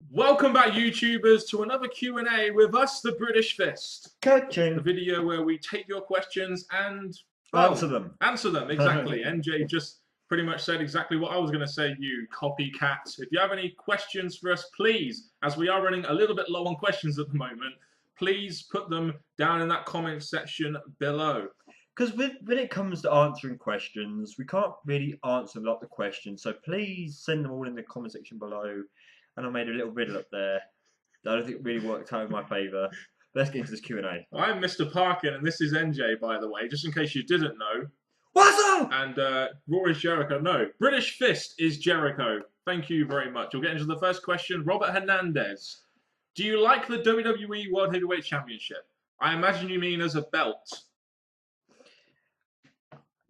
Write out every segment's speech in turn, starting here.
Welcome back, YouTubers, to another Q&A with us, the British Fist. Coaching. The video where we take your questions and... Answer them. Answer them, exactly. NJ just pretty much said exactly what I was going to say, you copycat. If you have any questions for us, please, as we are running a little bit low on questions at the moment, please put them down in that comment section below. Because when it comes to answering questions, we can't really answer a lot of the questions, so please send them all in the comment section below. And I made a little riddle up there that I don't think really worked out in my favour. Let's get into this Q&A. I'm Mr. Parkin, and this is NJ, by the way, just in case you didn't know. What's up? And Raw is Jericho. No, British Fist is Jericho. Thank you very much. We'll get into the first question. Robert Hernandez. Do you like the WWE World Heavyweight Championship? I imagine you mean as a belt.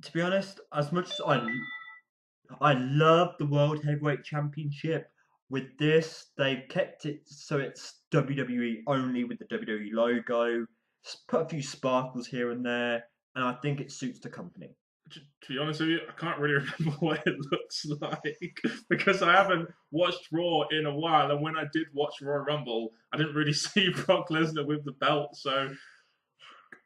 To be honest, as much as I love the World Heavyweight Championship, with this, they've kept it so it's WWE only with the WWE logo. Put a few sparkles here and there, and I think it suits the company. To be honest with you, I can't really remember what it looks like because I haven't watched Raw in a while, and when I did watch Royal Rumble, I didn't really see Brock Lesnar with the belt. So,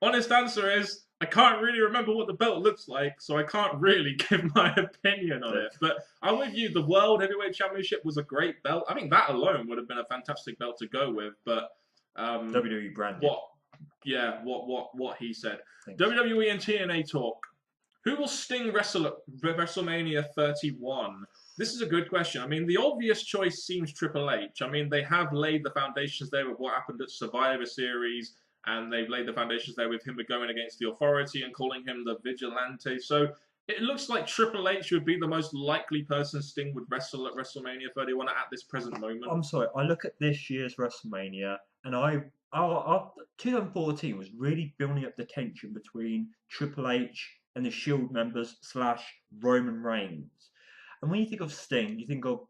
honest answer is, I can't really remember what the belt looks like, so I can't really give my opinion on it. But I'm with you. The World Heavyweight Championship was a great belt. I think that alone would have been a fantastic belt to go with. But WWE branded. What he said. Thanks. WWE and TNA talk. Who will Sting wrestle at WrestleMania 31? This is a good question. I mean, the obvious choice seems Triple H. I mean, they have laid the foundations there with what happened at Survivor Series. And they've laid the foundations there with him going against the Authority and calling him the Vigilante. So it looks like Triple H would be the most likely person Sting would wrestle at WrestleMania 31 at this present moment. I'm sorry, I look at this year's WrestleMania, and 2014 was really building up the tension between Triple H and the Shield members / Roman Reigns. And when you think of Sting, you think of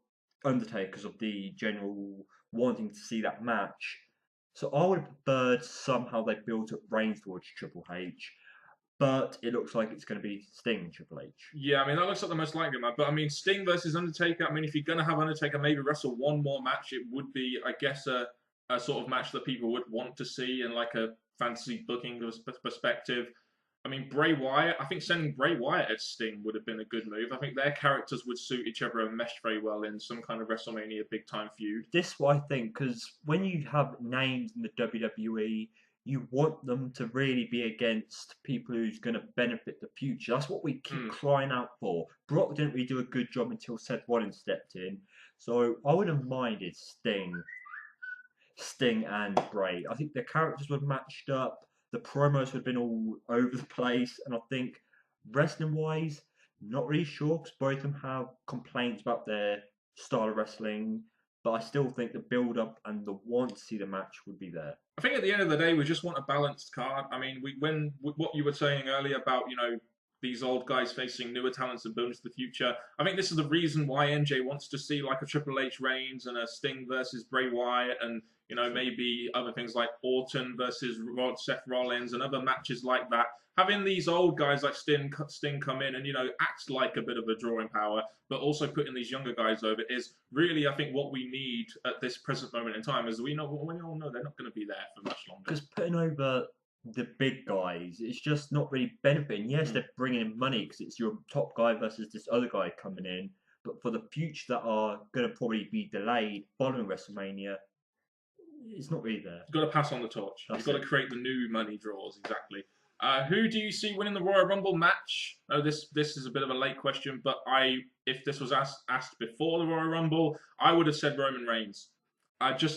Undertaker, of the general wanting to see that match. So I would have preferred somehow they built up Reigns towards Triple H, but it looks like it's going to be Sting Triple H. Yeah, I mean, that looks like the most likely match. But I mean, Sting versus Undertaker, I mean, if you're going to have Undertaker maybe wrestle one more match, it would be, I guess, a sort of match that people would want to see in like a fantasy booking perspective. I mean, Bray Wyatt, I think sending Bray Wyatt at Sting would have been a good move. I think their characters would suit each other and mesh very well in some kind of WrestleMania big-time feud. This is what I think, because when you have names in the WWE, you want them to really be against people who's going to benefit the future. That's what we keep crying out for. Brock didn't really do a good job until Seth Rollins stepped in. So I wouldn't have minded Sting and Bray. I think the characters were matched up. The promos have been all over the place, and I think wrestling-wise, not really sure because both of them have complaints about their style of wrestling, but I still think the build-up and the want to see the match would be there. I think at the end of the day, we just want a balanced card. I mean, when what you were saying earlier about, you know, these old guys facing newer talents and building to the future, I think this is the reason why NJ wants to see like a Triple H Reigns and a Sting versus Bray Wyatt and, you know, maybe other things like Orton versus Seth Rollins and other matches like that. Having these old guys like Sting come in and, you know, act like a bit of a drawing power, but also putting these younger guys over is really, I think, what we need at this present moment in time. As we all know, they're not going to be there for much longer. Because putting over the big guys, it's just not really benefiting. Yes, they're bringing in money because it's your top guy versus this other guy coming in, but for the future that are going to probably be delayed following WrestleMania, it's not really there. You've got to pass on the torch. You've got to create the new money draws, exactly. Who do you see winning the Royal Rumble match? Oh, this is a bit of a late question, but if this was asked before the Royal Rumble, I would have said Roman Reigns.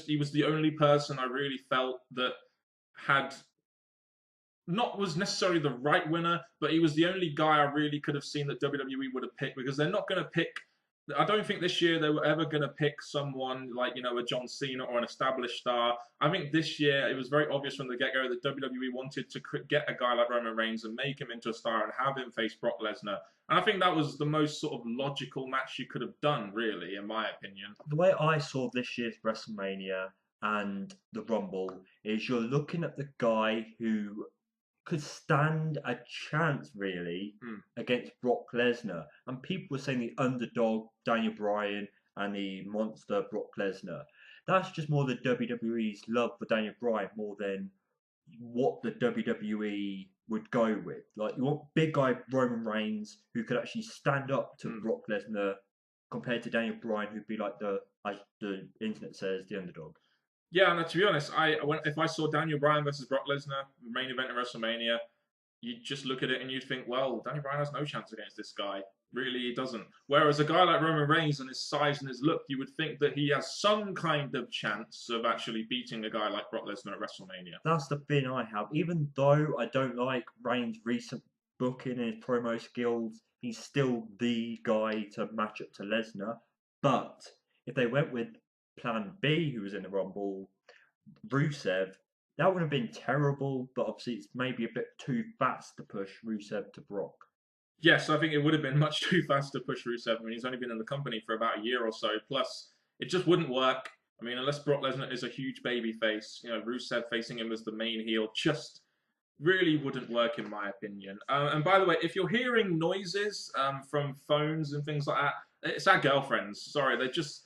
He was the only person I really felt that was necessarily the right winner, but he was the only guy I really could have seen that WWE would have picked, because they're not going to pick. I don't think this year they were ever going to pick someone like, you know, a John Cena or an established star. I think this year it was very obvious from the get-go that WWE wanted to get a guy like Roman Reigns and make him into a star and have him face Brock Lesnar. And I think that was the most sort of logical match you could have done, really, in my opinion. The way I saw this year's WrestleMania and the Rumble is you're looking at the guy who could stand a chance, really, against Brock Lesnar. And people were saying the underdog, Daniel Bryan, and the monster, Brock Lesnar. That's just more the WWE's love for Daniel Bryan more than what the WWE would go with. Like, you want big guy Roman Reigns who could actually stand up to Brock Lesnar compared to Daniel Bryan, who'd be like as the internet says, the underdog. Yeah, and to be honest, if I saw Daniel Bryan versus Brock Lesnar, main event of WrestleMania, you'd just look at it and you'd think, well, Daniel Bryan has no chance against this guy. Really, he doesn't. Whereas a guy like Roman Reigns and his size and his look, you would think that he has some kind of chance of actually beating a guy like Brock Lesnar at WrestleMania. That's the thing I have. Even though I don't like Reigns' recent booking and his promo skills, he's still the guy to match up to Lesnar. But if they went with Plan B, who was in the Rumble, Rusev, that would have been terrible. But obviously, it's maybe a bit too fast to push Rusev to Brock. Yes, I think it would have been much too fast to push Rusev. I mean, he's only been in the company for about a year or so. Plus, it just wouldn't work. I mean, unless Brock Lesnar is a huge baby face, Rusev facing him as the main heel just really wouldn't work in my opinion. And by the way, if you're hearing noises from phones and things like that, it's our girlfriends. Sorry, they just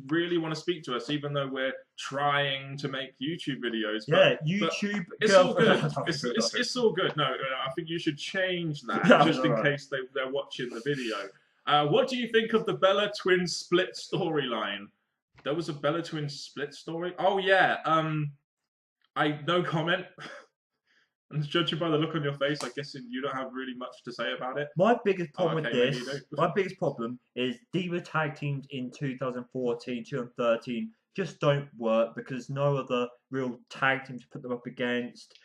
really want to speak to us, even though we're trying to make YouTube videos. Yeah, YouTube. But it's all good. It's all good. No, I think you should change that just in case they're watching the video. What do you think of the Bella Twins split storyline? There was a Bella Twins split story. Oh yeah. No comment. And judging by the look on your face, I guess you don't have really much to say about it. My biggest problem with this, my biggest problem is Diva tag teams in 2014, 2013 just don't work because no other real tag team to put them up against.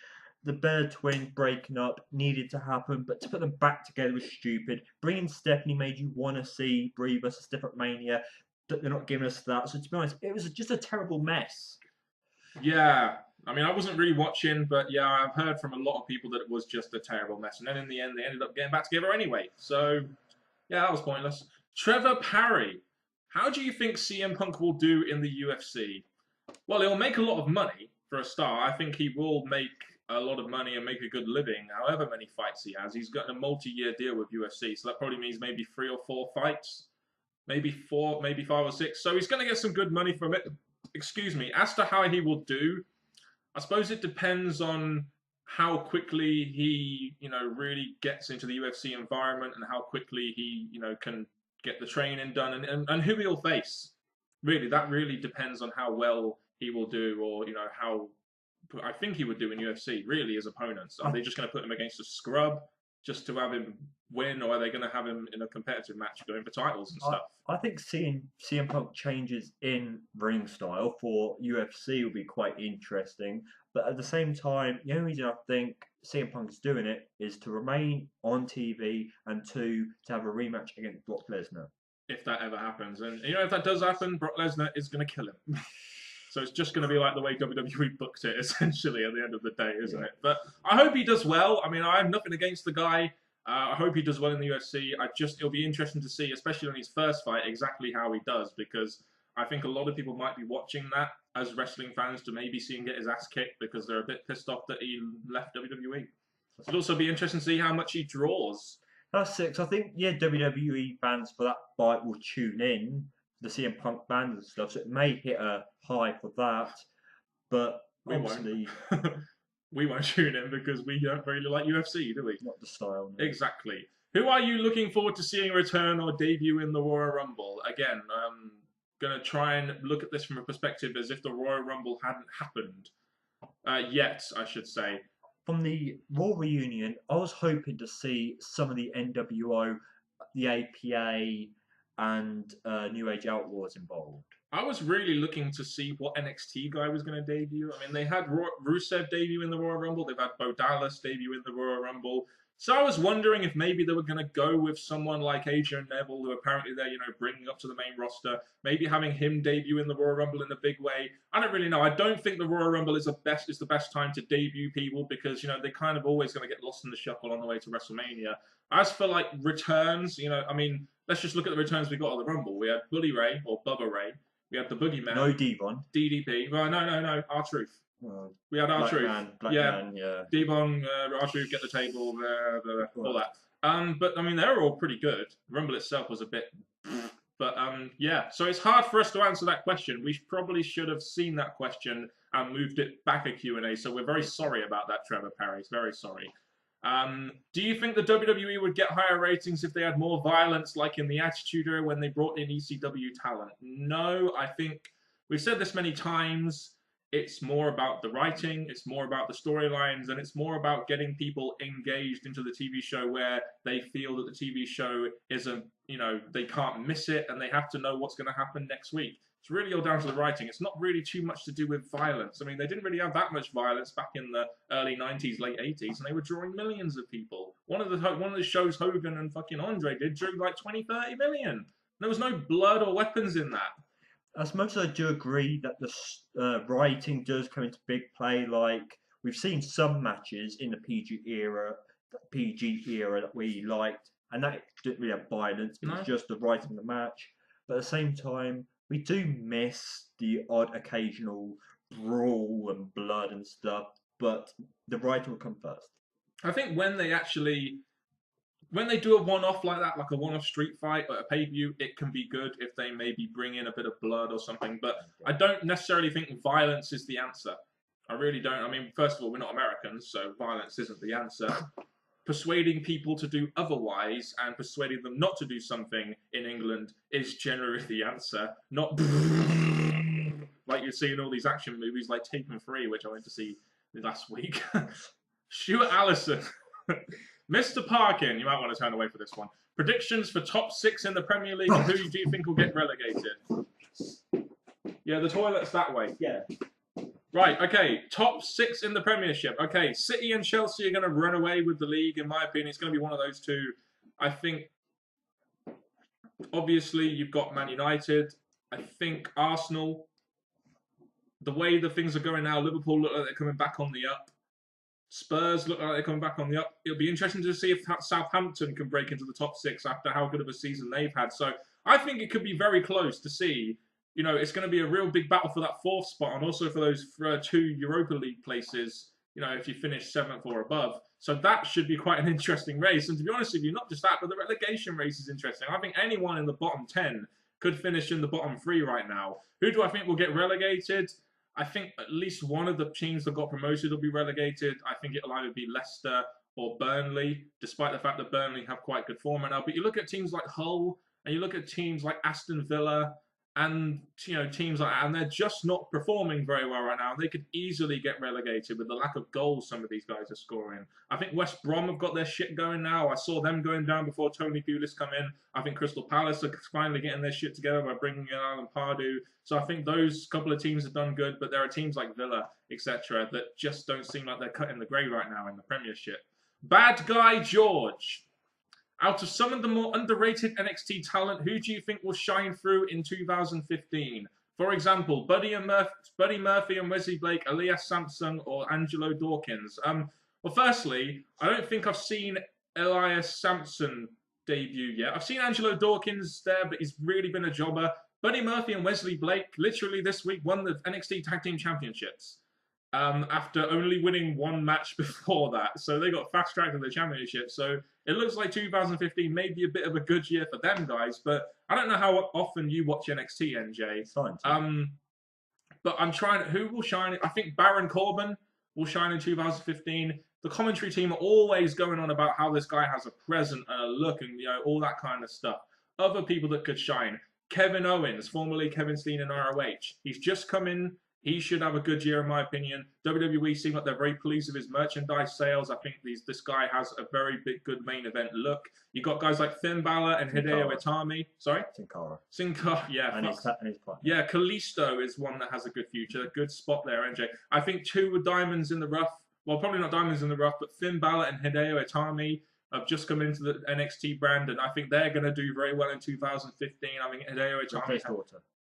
The Bella Twins breaking up needed to happen, but to put them back together was stupid. Bringing Stephanie made you want to see Brie versus Steph at Mania. They're not giving us that. So to be honest, it was just a terrible mess. Yeah. I mean, I wasn't really watching, but yeah, I've heard from a lot of people that it was just a terrible mess. And then in the end, they ended up getting back together anyway. So, yeah, that was pointless. Trevor Parry. How do you think CM Punk will do in the UFC? Well, he'll make a lot of money, for a start. I think he will make a lot of money and make a good living, however many fights he has. He's got a multi-year deal with UFC, so that probably means maybe 3 or 4 fights. Maybe 4, maybe 5 or 6. So he's going to get some good money from it. Excuse me. As to how he will do, I suppose it depends on how quickly he, really gets into the UFC environment and how quickly he, can get the training done and who he'll face. Really, that really depends on how well he will do or, how I think he would do in UFC, really, his opponents. Are they just going to put him against a scrub just to have him win, or are they going to have him in a competitive match going for titles and stuff? I think seeing CM Punk changes in ring style for UFC will be quite interesting. But at the same time, the only reason I think CM Punk is doing it is to remain on TV and to have a rematch against Brock Lesnar. If that ever happens. And, if that does happen, Brock Lesnar is going to kill him. So it's just going to be like the way WWE booked it, essentially, at the end of the day, isn't it? But I hope he does well. I mean, I have nothing against the guy. I hope he does well in the UFC. It'll be interesting to see, especially on his first fight, exactly how he does, because I think a lot of people might be watching that as wrestling fans to maybe see him get his ass kicked because they're a bit pissed off that he left WWE. It'll also be interesting to see how much he draws. That's it. I think, WWE fans for that fight will tune in, the CM Punk band and stuff, so it may hit a high for that, but obviously... We won't tune in because we don't really like UFC, do we? Not the style. No. Exactly. Who are you looking forward to seeing return or debut in the Royal Rumble? Again, I'm going to try and look at this from a perspective as if the Royal Rumble hadn't happened yet, I should say. From the Raw reunion, I was hoping to see some of the NWO, the APA, and New Age Outlaws involved. I was really looking to see what NXT guy was going to debut. I mean, they had Rusev debut in the Royal Rumble. They've had Bo Dallas debut in the Royal Rumble. So I was wondering if maybe they were going to go with someone like Adrian Neville, who apparently they're, bringing up to the main roster. Maybe having him debut in the Royal Rumble in a big way. I don't really know. I don't think the Royal Rumble is the best time to debut people because, they kind of always going to get lost in the shuffle on the way to WrestleMania. As for, returns, let's just look at the returns we got at the Rumble. We had Bully Ray, or Bubba Ray. We had the Boogeyman. No Devon. DDP. Well, no. R-Truth. We had R-Truth. Black man, yeah. Devon, R-Truth, get the table, all that. But, I mean, they were all pretty good. The Rumble itself was a bit... But yeah, so it's hard for us to answer that question. We probably should have seen that question and moved it back a Q&A. So we're very sorry about that, Trevor Parry. Very sorry. Do you think the WWE would get higher ratings if they had more violence, like in the Attitude Era when they brought in ECW talent? No, I think we've said this many times. It's more about the writing, it's more about the storylines, and it's more about getting people engaged into the TV show where they feel that the TV show isn't, they can't miss it and they have to know what's going to happen next week. It's really all down to the writing. It's not really too much to do with violence. I mean, they didn't really have that much violence back in the early 90s, late 80s, and they were drawing millions of people. One of the shows Hogan and fucking Andre did drew like 20, 30 million. There was no blood or weapons in that. As much as I do agree that the writing does come into big play, like we've seen some matches in the PG era that we liked, and that didn't really have violence, but it's just the writing of the match. But at the same time, we do miss the odd occasional brawl and blood and stuff, but the writing will come first. I think when they do a one-off like that, like a one-off street fight or a pay-per-view, it can be good if they maybe bring in a bit of blood or something. But I don't necessarily think violence is the answer. I really don't. I mean, first of all, we're not Americans, so violence isn't the answer. Persuading people to do otherwise and persuading them not to do something in England is generally the answer. Not like you see in all these action movies like Taken 3, which I went to see last week. Stuart Allison. Mr. Parkin, you might want to turn away for this one. Predictions for top 6 in the Premier League, and who do you think will get relegated? Yeah, the toilet's that way. Yeah. Right, okay. Top 6 in the Premiership. Okay, City and Chelsea are going to run away with the league, in my opinion. It's going to be one of those two. I think, obviously, you've got Man United. I think Arsenal. The way the things are going now, Liverpool look like they're coming back on the up. Spurs look like they're coming back on the up. It'll be interesting to see if Southampton can break into the top 6 after how good of a season they've had. So I think it could be very close to see. It's going to be a real big battle for that 4th spot and also for those 2 Europa League places, if you finish 7th or above. So that should be quite an interesting race. And to be honest with you, not just that, but the relegation race is interesting. I think anyone in the bottom 10 could finish in the bottom 3 right now. Who do I think will get relegated? I think at least one of the teams that got promoted will be relegated. I think it'll either be Leicester or Burnley, despite the fact that Burnley have quite good form right now. But you look at teams like Hull, and you look at teams like Aston Villa, and teams like that, and they're just not performing very well right now. They could easily get relegated with the lack of goals some of these guys are scoring. I think West Brom have got their shit going now. I saw them going down before Tony Pulis come in. I think Crystal Palace are finally getting their shit together by bringing in Alan Pardew. So I think those couple of teams have done good, but there are teams like Villa, etc., that just don't seem like they're cutting the grey right now in the Premiership. Bad Guy George. Out of some of the more underrated NXT talent, who do you think will shine through in 2015? For example, Buddy Murphy and Wesley Blake, Elias Sampson, or Angelo Dawkins. Well, firstly, I don't think I've seen Elias Sampson debut yet. I've seen Angelo Dawkins there, but he's really been a jobber. Buddy Murphy and Wesley Blake, literally this week, won the NXT Tag Team Championships. After only winning 1 match before that. So they got fast-tracked to the championship. So it looks like 2015 may be a bit of a good year for them guys, but I don't know how often you watch NXT, NJ. But I'm trying, who will shine? I think Baron Corbin will shine in 2015. The commentary team are always going on about how this guy has a present and a look and, all that kind of stuff. Other people that could shine. Kevin Owens, formerly Kevin Steen in ROH. He's just come in. He should have a good year, in my opinion. WWE seem like they're very pleased with his merchandise sales. I think this guy has a very big, good main event look. You got guys like Finn Balor and Hideo Itami. Sorry? Sin Cara, yeah. And his partner. Yeah, Kalisto is one that has a good future. Good spot there, NJ. I think 2 with diamonds in the rough. Well, probably not diamonds in the rough, but Finn Balor and Hideo Itami have just come into the NXT brand, and I think they're going to do very well in 2015. I mean, Hideo Itami.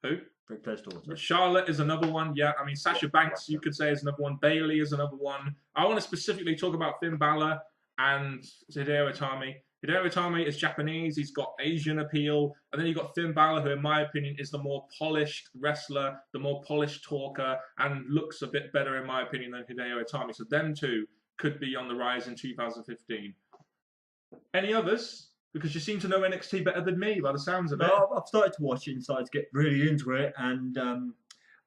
Who? Very close daughter. Charlotte is another one. Yeah, I mean, Sasha Banks, you could say, is another one. Bailey is another one. I want to specifically talk about Finn Balor and Hideo Itami. Hideo Itami is Japanese. He's got Asian appeal. And then you've got Finn Balor, who, in my opinion, is the more polished wrestler, the more polished talker, and looks a bit better, in my opinion, than Hideo Itami. So them two could be on the rise in 2015. Any others? Because you seem to know NXT better than me, by the sounds of it. No, I've started to watch it and started to get really into it, and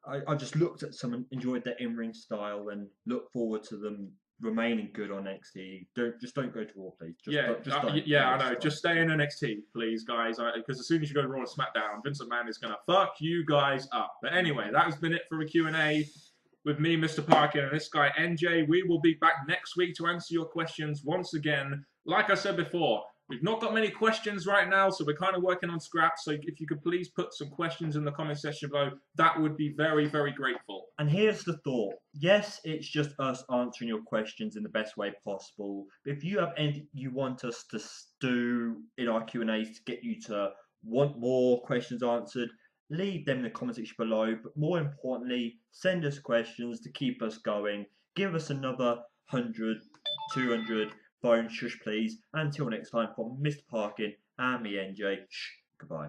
I just looked at some and enjoyed their in-ring style, and look forward to them remaining good on NXT. Don't go to Raw, please. Don't. Yeah, I know. Just stay in NXT, please, guys. Because as soon as you go to Raw and SmackDown, Vince McMahon is gonna fuck you guys up. But anyway, that has been it for a Q&A with me, Mr. Parkin, and this guy NJ. We will be back next week to answer your questions once again. Like I said before, we've not got many questions right now, so we're kind of working on scraps. So if you could please put some questions in the comment section below, that would be very, very grateful. And here's the thought. Yes, it's just us answering your questions in the best way possible. But if you have anything you want us to do in our Q&As to get you to want more questions answered, leave them in the comment section below. But more importantly, send us questions to keep us going. Give us another 100, 200 phone shush, please. Until next time, from Mr. Parkin and me, NJ. Shh, goodbye.